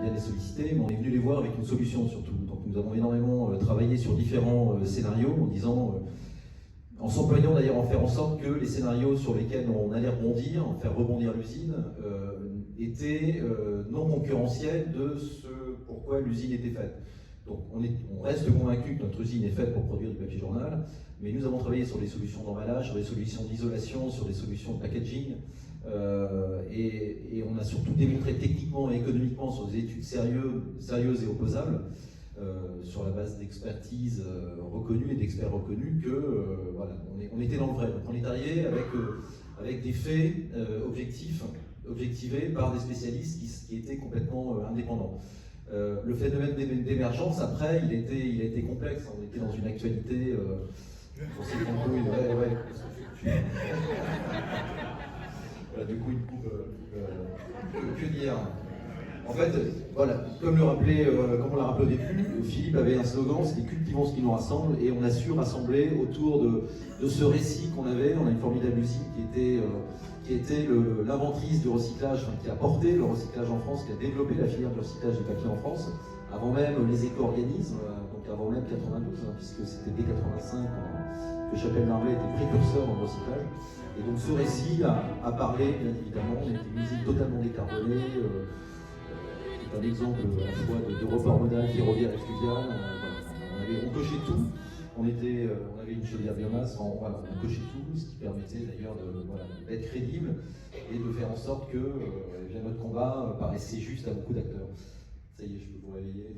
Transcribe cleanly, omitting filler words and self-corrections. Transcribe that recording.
bien les solliciter, mais on est venu les voir avec une solution surtout. Donc nous avons énormément travaillé sur différents scénarios en disant, en s'employant d'ailleurs à faire en sorte que les scénarios sur lesquels on allait rebondir, faire rebondir l'usine, étaient non concurrentiels de ce pourquoi l'usine était faite. Donc on reste convaincu que notre usine est faite pour produire du papier journal, mais nous avons travaillé sur des solutions d'emballage, sur des solutions d'isolation, sur des solutions de packaging, et on a surtout démontré techniquement et économiquement sur des études sérieuses et opposables, sur la base d'expertise reconnue et d'experts reconnus, que voilà, on était dans le vrai. Donc on est arrivé avec des faits objectivés par des spécialistes qui étaient complètement indépendants. Le phénomène d'émergence, après, il a été complexe. On était dans une actualité. Pour ces campagnes, voilà, du coup, une coupe. Que dire? En fait, voilà, comme on l'a rappelé au début, Philippe avait un slogan, c'était cultivons ce qui nous rassemble, et on a su rassembler autour de ce récit qu'on avait. On a une formidable usine qui était l'inventrice du recyclage, enfin, qui a porté le recyclage en France, qui a développé la filière du recyclage du papier en France, avant même les éco-organismes, donc avant même 92, puisque c'était dès 85 que Chapelle-Darblay était précurseur dans le recyclage. Et donc ce récit a parlé, bien évidemment. On était une usine totalement décarbonée, c'est un exemple à la fois de report modal ferroviaire et fluvial. On cochait tout. On avait une chaudière biomasse, voilà, on cochait tout, ce qui permettait d'ailleurs d'être crédible et de faire en sorte que notre combat paraissait juste à beaucoup d'acteurs. Ça y est, je peux vous réveiller.